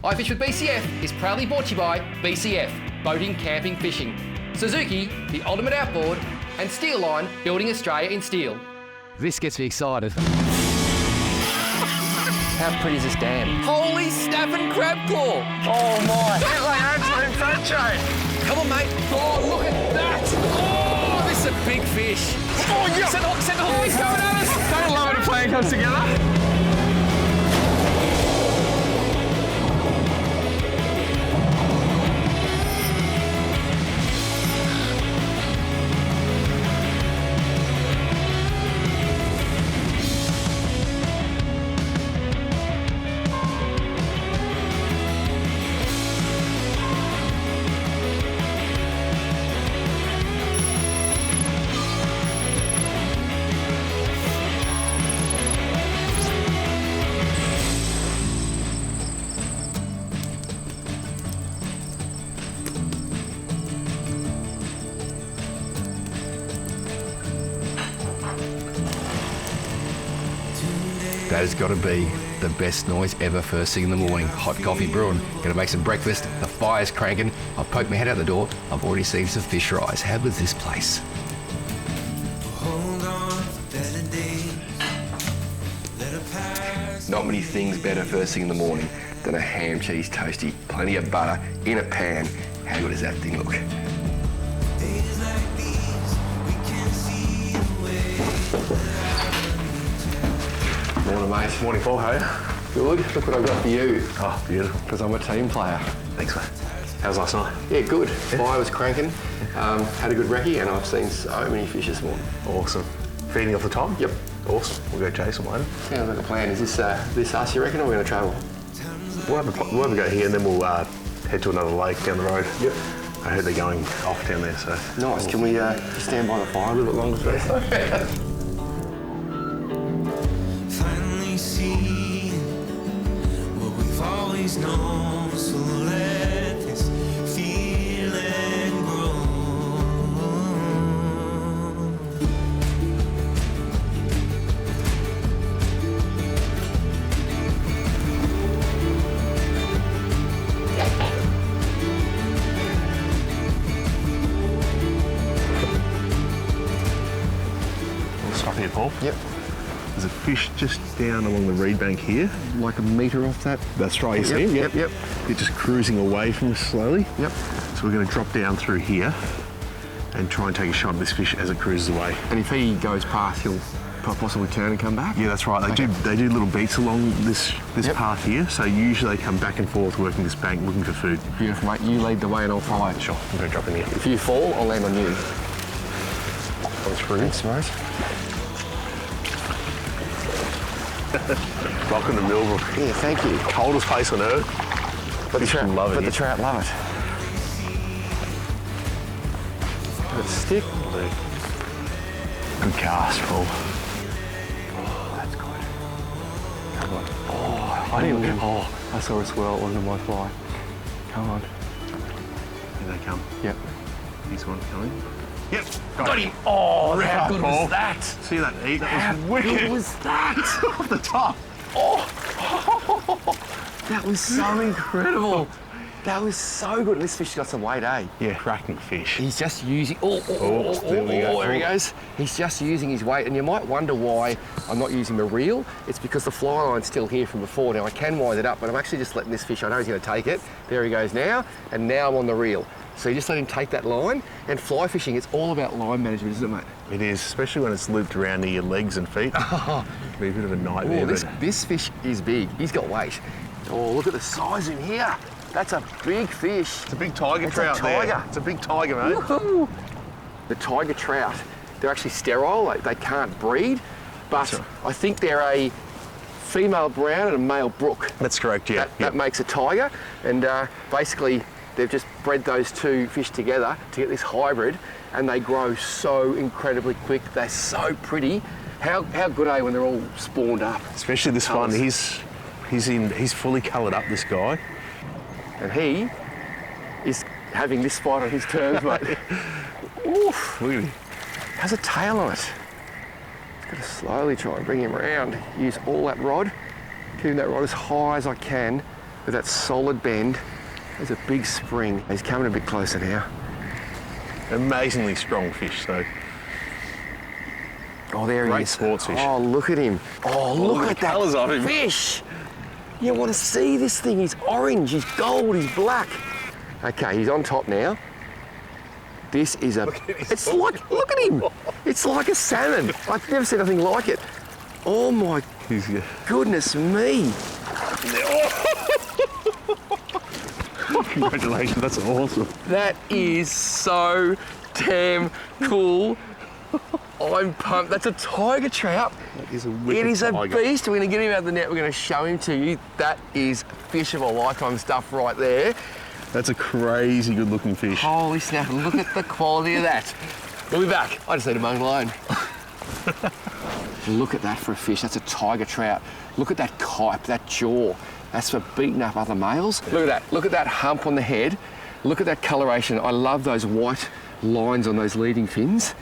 iFish with BCF is proudly brought to you by BCF, Boating, Camping, Fishing, Suzuki, the ultimate outboard, and Steel Line, building Australia in steel. This gets me excited. How pretty is this dam? Holy snapping crab claw! Oh my! That's like absolute sunshine! Come on, mate. Oh, look at that! Oh, this is a big fish. Oh, yeah! Send the hook, he's coming at us! Don't love when a plan comes together. That has got to be the best noise ever first thing in the morning. Hot coffee brewing, gonna make some breakfast, the fire's cranking, I've poked my head out the door, I've already seen some fish rise. How good's this place? Not many things better first thing in the morning than a ham cheese toastie, plenty of butter in a pan. How good does that thing look? Morning, mate. Morning, Paul. How are you? Good. Look what I've got for you. Oh, beautiful. Because I'm a team player. Thanks, mate. How was last night? Yeah, good. Fire was cranking. Had a good recce, and I've seen so many fish this morning. Awesome. Feeding off the top? Yep. Awesome. We'll go chase them later. Sounds like a plan. Is this us, you reckon, or we're going to travel? We'll have a go here, and then we'll head to another lake down the road. Yep. I heard they're going off down there, so... Nice. Can we stand by the fire a little bit longer first? Finally see what we've always known, so let this feeling grow. We'll stop here, Paul. Yep. There's a fish just down along the reed bank here. Like a metre off that? That's right, you see him? Yep. They're just cruising away from us slowly. Yep. So we're going to drop down through here and try and take a shot of this fish as it cruises away. And if he goes past, he'll possibly turn and come back? Yeah, that's right. They do little beats along this path here, so usually they come back and forth working this bank looking for food. Beautiful, mate. You lead the way and I'll follow. Sure, I'm going to drop in here. If you fall, I'll land on you. That's through. Thanks, mate. Welcome to Millbrook. Yeah, thank you. Coldest place on earth. But the trout love it. But the trout love it. Good stick. Good cast, Paul. Oh, that's good. Come on. Oh, I saw a swirl under my fly. Come on. Here they come. Yep. Here's one coming. Yep. Got him. Oh, how good was that? See that eat? That How was wicked. good was that? Off the top. Oh, that was so incredible. That was so good. This fish got some weight, eh? Yeah, arachnic fish. He's just using... there we go. There he goes. He's just using his weight. And you might wonder why I'm not using the reel. It's because the fly line's still here from before. Now, I can wind it up, but I'm actually just letting this fish... I know he's going to take it. There he goes now. And now I'm on the reel. So you just let him take that line. And fly fishing, it's all about line management, isn't it, mate? It is, especially when it's looped around near your legs and feet. It can be a bit of a nightmare. This fish is big. He's got weight. Oh, look at the size in here. That's a big fish. It's a big tiger trout there. It's a big tiger, mate. Woohoo! The tiger trout, they're actually sterile. They can't breed, but Right. I think they're a female brown and a male brook. That's correct, yeah. That makes a tiger, and basically they've just bred those two fish together to get this hybrid, and they grow so incredibly quick. They're so pretty. How good are they when they're all spawned up? Especially this one. He's fully coloured up, this guy. And he is having this fight on his terms, mate. Oof. Look at him. Has a tail on it. Just got to slowly try and bring him around. Use all that rod, keeping that rod as high as I can with that solid bend. There's a big spring. He's coming a bit closer now. Amazingly strong fish, so. Oh, there he Great is. sports fish. Oh, look at him. Oh, look at that colours of him. fish. You want to see this thing. He's orange, he's gold, he's black. Okay, he's on top now. This is a, it's like, look at him. It's like a salmon. I've never seen anything like it. Oh my goodness me. Congratulations, that's awesome. That is so damn cool. I'm pumped. That's a tiger trout. That is a It wicked is a tiger. beast. We're going to get him out of the net. We're going to show him to you. That is fish of a lifetime stuff right there. That's a crazy good looking fish. Holy snap, look at the quality of that. We'll be back. I just need a mung alone. Look at that for a fish. That's a tiger trout. Look at that kype, that jaw. That's for beating up other males. Look at that. Look at that hump on the head. Look at that coloration. I love those white lines on those leading fins.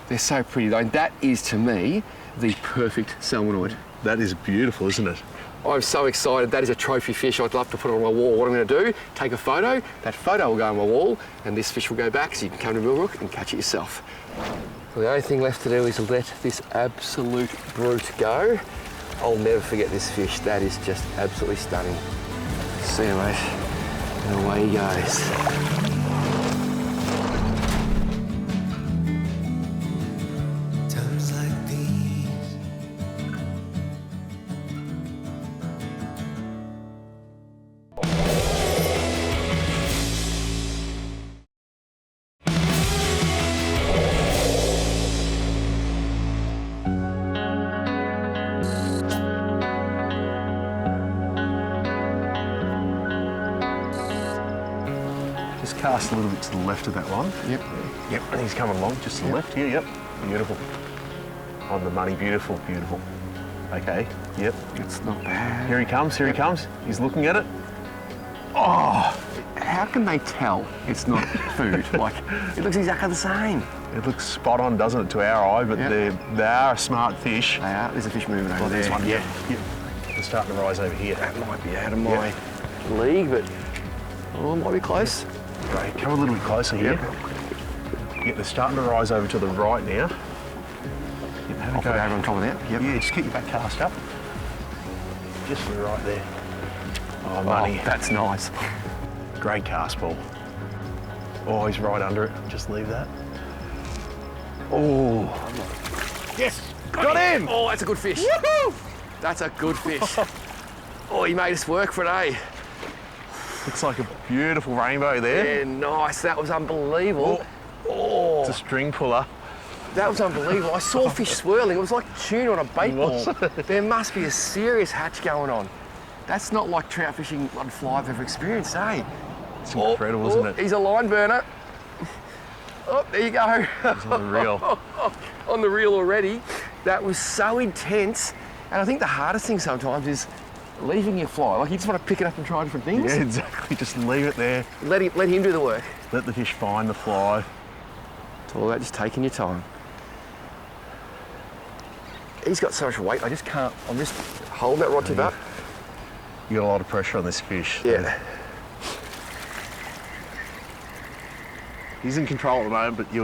They're so pretty though. That is, to me, the perfect salmonoid. That is beautiful, isn't it? I'm so excited. That is a trophy fish. I'd love to put it on my wall. What I'm going to do, take a photo. That photo will go on my wall, and this fish will go back so you can come to Millbrook and catch it yourself. Well, the only thing left to do is let this absolute brute go. I'll never forget this fish. That is just absolutely stunning. See you, mate. And away he goes. Times like these, Just cast a little bit to the left of that one. Yep. Yep, and he's coming along just to the left here, yep. Beautiful. On the money, beautiful, beautiful. Okay, yep. It's not bad. Here he comes, here he comes. He's looking at it. Oh, how can they tell it's not food? Like, it looks exactly the same. It looks spot on, doesn't it, to our eye, but Yep. they are a smart fish. They are. There's a fish moving over Oh, there. there's one, yeah. Yep. They're starting to rise over here. That might be out of my league, but oh, it might be close. Great, come a little bit closer here. Yeah, they're starting to rise over to the right now. Yep, have I'll a put go. it over on top of that. Yep. Yeah, just keep your back cast up. Just right there. Oh, money. Oh, that's nice. Great cast ball. Oh, he's right under it. Just leave that. Oh. Yes, got him. Oh, that's a good fish. Woohoo! That's a good fish. Oh, he made us work for it, eh? Looks like a beautiful rainbow there. Yeah, nice. That was unbelievable. Oh, It's a string puller. that was unbelievable. I saw fish swirling. It was like tuna on a bait ball. There must be a serious hatch going on. That's not like trout fishing on fly I've ever experienced, eh? It's incredible, isn't it? He's a line burner. Oh, there you go. It's on the reel. On the reel already. That was so intense. And I think the hardest thing sometimes is leaving your fly. Like, you just want to pick it up and try different things. Yeah, exactly. Just leave it there. Let him do the work. Let the fish find the fly. It's all about just taking your time. He's got so much weight, I just can't. I'm just holding that rod tip up. You got a lot of pressure on this fish. Yeah. He's in control at the moment, but it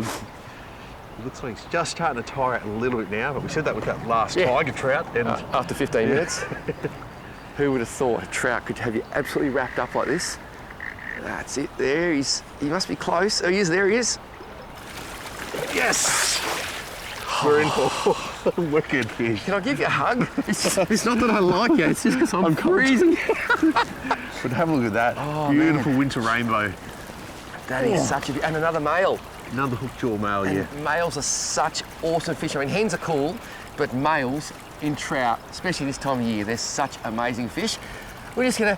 looks like he's just starting to tire out a little bit now. But we said that with that last Yeah. tiger trout. And After 15 minutes. Who would have thought a trout could have you absolutely wrapped up like this? That's it. There he must be close. Oh, he is. There he is. yes! We're in for a wicked fish. Can I give you a hug? It's not that I like you. It's just because I'm freezing. But have a look at that. Oh, Beautiful winter rainbow. That is such a... And another male. Another hook jaw male, And yeah. males are such awesome fish. I mean, hens are cool, but males in trout, especially this time of year, they're such amazing fish. We're just gonna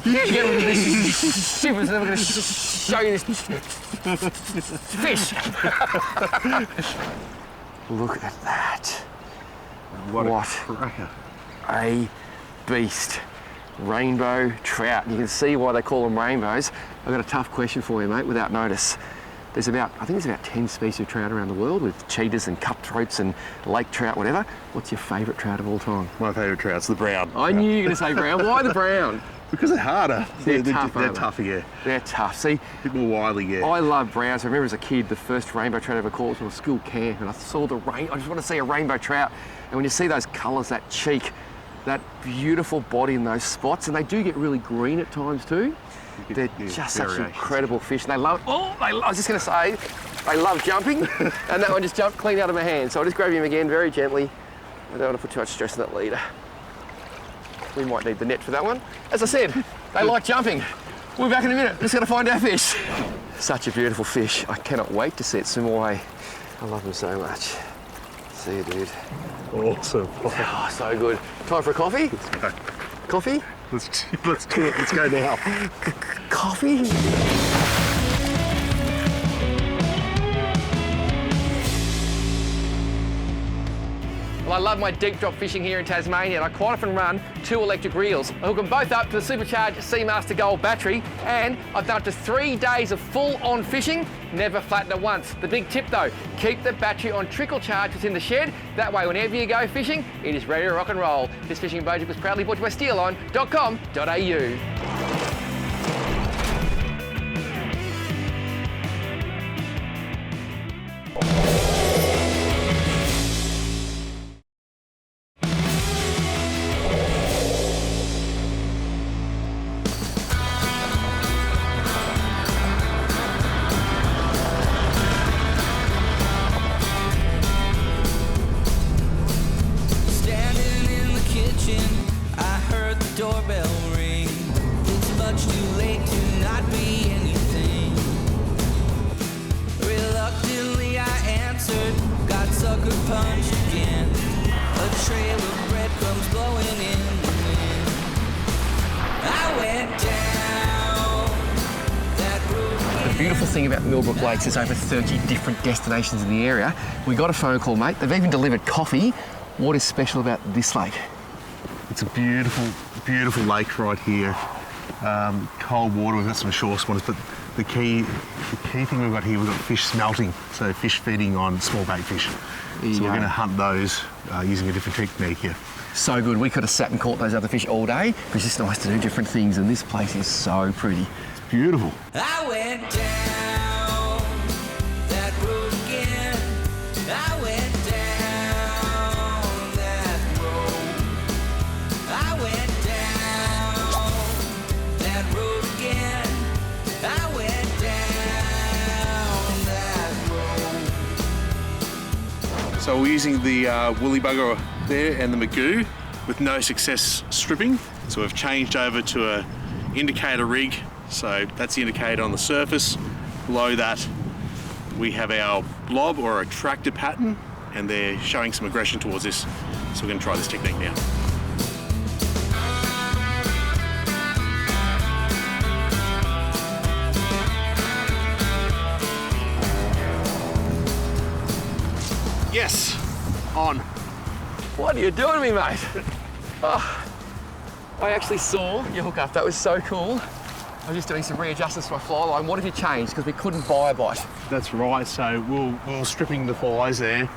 get rid of this shivers and then we're gonna show you this fish. Look at that. What What? a cracker. A beast. Rainbow trout. You can see why they call them rainbows. I've got a tough question for you, mate, without notice. I think there's about 10 species of trout around the world with cheetahs and cutthroats and lake trout, whatever. What's your favourite trout of all time? My favourite trout's the brown. I knew you were going to say brown. Why the brown? Because they're harder. They're tough, They're aren't they? tougher, yeah. They're tough. See, A bit more wily, yeah. I love browns. I remember as a kid, the first rainbow trout I ever caught was on a school camp, and I saw the rain. I just want to see a rainbow trout. And when you see those colours, that cheek, that beautiful body in those spots, and they do get really green at times too. They're just such incredible fish. And they love, I was just going to say, they love jumping, and that one just jumped clean out of my hand. So I'll just grab him again very gently. I don't want to put too much stress on that leader. We might need the net for that one. As I said, they like jumping. We'll be back in a minute. Just got to find our fish. Such a beautiful fish. I cannot wait to see it swim away. I love them so much. See you, dude. Awesome. Oh, so good. Time for a coffee? Let's go. Coffee? Let's do it. Let's go now. Coffee? Well, I love my deep drop fishing here in Tasmania, and I quite often run 2 electric reels. I hook them both up to the supercharged Seamaster Gold battery, and I've done up to 3 days of full-on fishing, never flattened it once. The big tip though, keep the battery on trickle charge within the shed. That way, whenever you go fishing, it is ready to rock and roll. This fishing project was proudly brought to you by steelon.com.au. Doorbell ring. It's much too late to not be anything. Reluctantly I answered, got sucker punched again. A trail of breadcrumbs blowing in the wind. I went down that road again. The beautiful thing about Millbrook Lakes is over 30 different destinations in the area. We got a phone call, mate. They've even delivered coffee. What is special about this lake? It's a beautiful, beautiful lake right here. Cold water, we've got some shore spawners, but the key thing we've got here, we've got fish smelting, so fish feeding on small bait fish. So we're going to hunt those using a different technique here. So good. We could have sat and caught those other fish all day, but it's just nice to do different things, and this place is so pretty. It's beautiful. I went down that road again. I went down that road. I went down that road again. I went down that road. So we're using the woolly bugger there and the magoo with no success stripping. So we've changed over to a indicator rig. So that's the indicator on the surface. Below that, we have our blob or a attractor pattern, and they're showing some aggression towards this. So we're going to try this technique now. Yes, on. What are you doing to me, mate? Oh, I actually saw your hook up. That was so cool. I was just doing some readjustments to my fly line. What have you changed? Because we couldn't buy a bite. That's right, so we're stripping the flies there.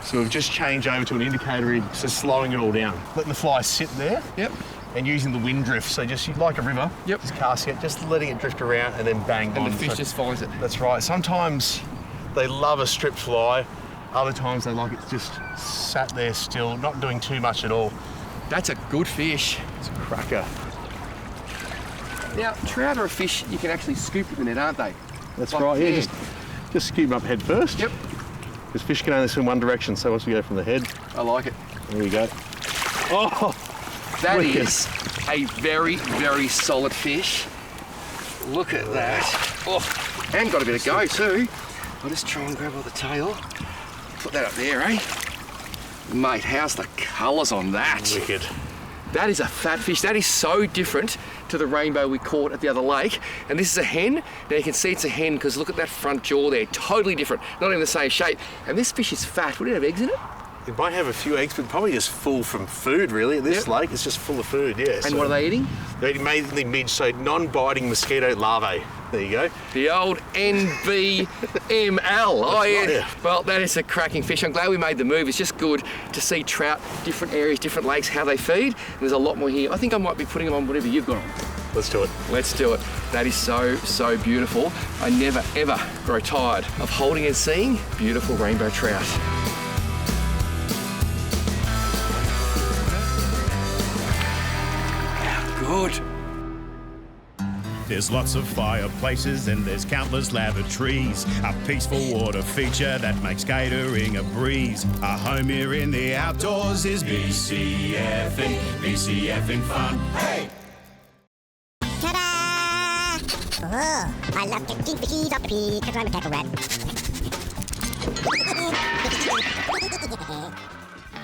So we've just changed over to an indicator rig, so slowing it all down. Letting the flies sit there. Yep. And using the wind drift, so just like a river. Yep. Just casting it, just letting it drift around and then bang on. And the fish So just finds it. that's right. Sometimes they love a stripped fly. Other times they like it just sat there still, not doing too much at all. That's a good fish. It's a cracker. Now, trout are a fish you can actually scoop in the net, aren't they? That's Like right, yeah, hand. just scoop them up head first. Yep. Because fish can only swim one direction, so once we go from the head, I like it. there we go. Oh, That wicked. is a very, very solid fish. Look at that. Oh, and got a bit of go too. I'll just try and grab all the tail. Put that up there, eh? Mate, how's the colours on that? Wicked. That is a fat fish. That is so different to the rainbow we caught at the other lake. And this is a hen. Now you can see it's a hen because look at that front jaw there. Totally different. Not even the same shape. And this fish is fat. Would it have eggs in it? It might have a few eggs, but probably just full from food, really. This lake is just full of food, yeah. And what are they eating? They're eating mainly midge, so non-biting mosquito larvae. There you go. The old NBML. Oh, yeah. Right, yeah. Well, that is a cracking fish. I'm glad we made the move. It's just good to see trout, different areas, different lakes, how they feed. And there's a lot more here. I think I might be putting them on whatever you've got on. Let's do it. Let's do it. That is so, so beautiful. I never, ever grow tired of holding and seeing beautiful rainbow trout. Good. There's lots of fireplaces and there's countless lavatories. A peaceful water feature that makes catering a breeze. Our home here in the outdoors is BCFing fun. Hey! Ta-da! Oh, I love catching fishies off the beach because I'm a tackle rat.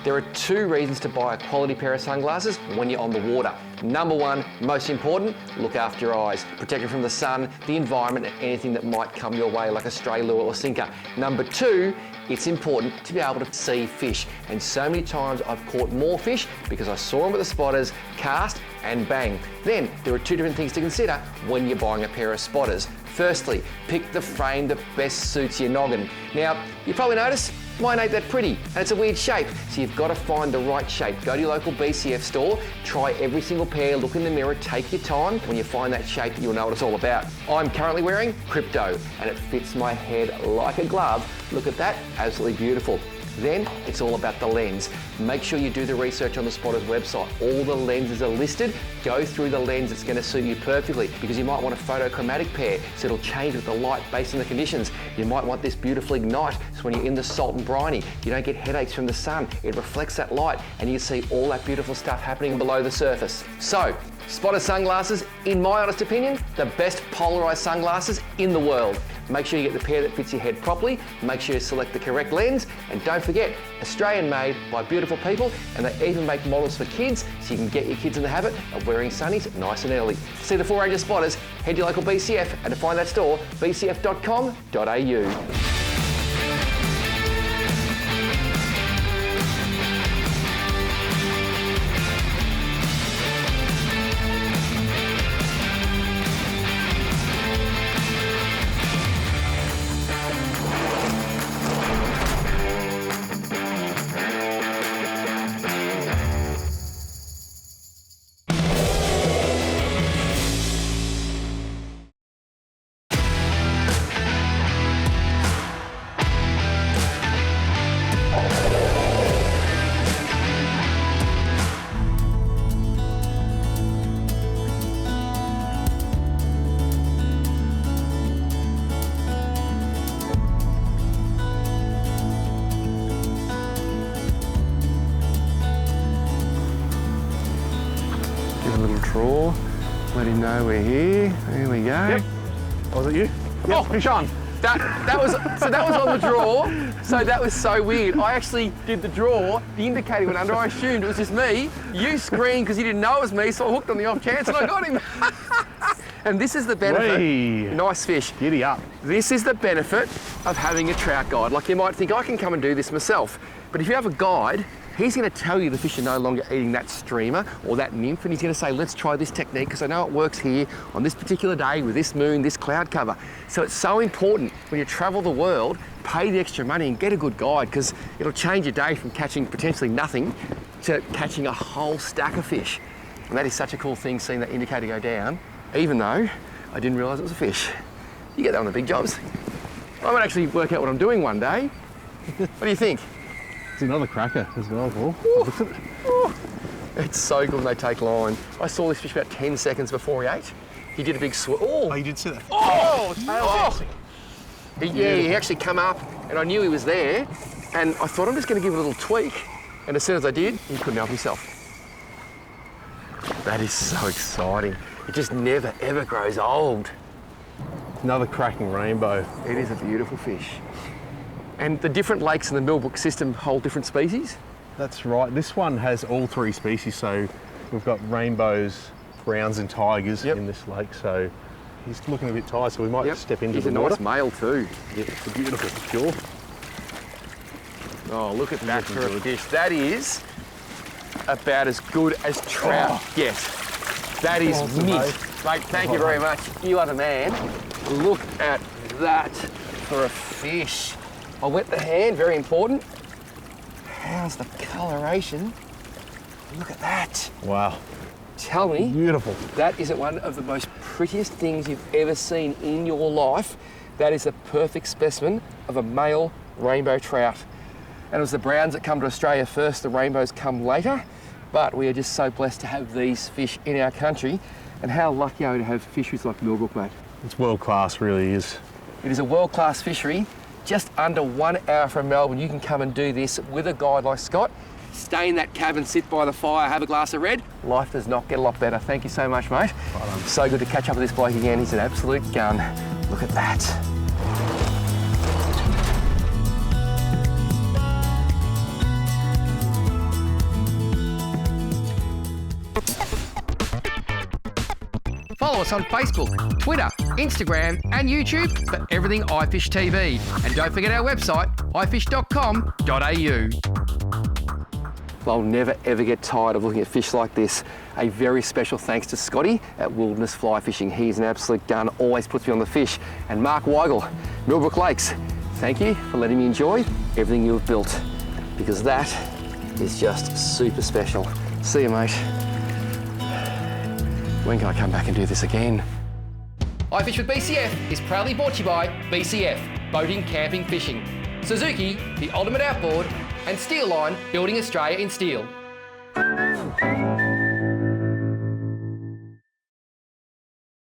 There are 2 reasons to buy a quality pair of sunglasses when you're on the water. Number 1, most important, look after your eyes. Protect them from the sun, the environment, and anything that might come your way like a stray lure or sinker. Number 2, it's important to be able to see fish. And so many times I've caught more fish because I saw them with the spotters, cast, and bang. Then there are 2 different things to consider when you're buying a pair of spotters. Firstly, pick the frame that best suits your noggin. Now, you probably noticed mine ain't that pretty and it's a weird shape, so you've got to find the right shape. Go to your local BCF store, try every single pair, look in the mirror, take your time. When you find that shape, you'll know what it's all about. I'm currently wearing Crypto and it fits my head like a glove. Look at that, absolutely beautiful. Then it's all about the lens. Make sure you do the research on the Spotter's website. All the lenses are listed. Go through the lens that's going to suit you perfectly because you might want a photochromatic pair, so it'll change with the light based on the conditions. You might want this beautiful ignite, so when you're in the salt and briny, you don't get headaches from the sun. It reflects that light and you see all that beautiful stuff happening below the surface. So, Spotter sunglasses, in my honest opinion, the best polarized sunglasses in the world. Make sure you get the pair that fits your head properly, make sure you select the correct lens, and don't forget, Australian made by beautiful people, and they even make models for kids, so you can get your kids in the habit of wearing sunnies nice and early. To see the full range of spotters, head to your local BCF, and to find that store, bcf.com.au. Draw, let him know we're here. There we go. Yep. Was it you? Yep. Oh, fish on. That was on the draw. So that was so weird. I actually did the draw. The indicator went under. I assumed it was just me. You screamed because you didn't know it was me, so I hooked on the off chance and I got him. And this is the benefit. Way. Nice fish. Giddy up. This is the benefit of having a trout guide. Like you might think I can come and do this myself, but if you have a guide, he's going to tell you the fish are no longer eating that streamer or that nymph, and he's going to say, let's try this technique because I know it works here on this particular day with this moon, this cloud cover. So it's so important when you travel the world, pay the extra money and get a good guide because it'll change your day from catching potentially nothing to catching a whole stack of fish. And that is such a cool thing, seeing that indicator go down, even though I didn't realise it was a fish. You get that on the big jobs. I might actually work out what I'm doing one day. What do you think? It's another cracker as well, Paul. Look at it. It's so good when they take line. I saw this fish about 10 seconds before he ate. He did a big swoop. Oh, you did see that? Oh, tail dancing. He actually come up and I knew he was there and I thought I'm just going to give it a little tweak. And as soon as I did, he couldn't help himself. That is so exciting. It just never, ever grows old. Another cracking rainbow. It is a beautiful fish. And the different lakes in the Millbrook system hold different species? That's right. This one has all 3 species, so we've got rainbows, browns and tigers in this lake, so he's looking a bit tired, so we might step into the water. He's a nice male too. Yeah, it's a beautiful pure. Oh, look at that for a fish. That is about as good as trout get. That is mint. Mate, thank you very much. You are the man. Look at that for a fish. I'll wet the hand, very important. How's the coloration? Look at that. Wow. Tell me, Beautiful. that isn't one of the most prettiest things you've ever seen in your life. That is a perfect specimen of a male rainbow trout. And it was the browns that come to Australia first, the rainbows come later. But we are just so blessed to have these fish in our country. And how lucky are we to have fisheries like Millbrook, mate? It's world class, really is. It is a world-class fishery. Just under 1 hour from Melbourne, you can come and do this with a guide like Scott. Stay in that cabin, sit by the fire, have a glass of red. Life does not get a lot better. Thank you so much, mate. So good to catch up with this bloke again. He's an absolute gun. Look at that. Follow us on Facebook, Twitter, Instagram and YouTube for everything iFish TV. And don't forget our website, ifish.com.au. I'll never ever get tired of looking at fish like this. A very special thanks to Scotty at Wilderness Flyfishing. He's an absolute gun, always puts me on the fish. And Mark Weigel, Millbrook Lakes, thank you for letting me enjoy everything you've built, because that is just super special. See you, mate. When can I come back and do this again? iFish with BCF is proudly brought to you by BCF, Boating, Camping, Fishing, Suzuki, the ultimate outboard, and Steel Line, building Australia in steel.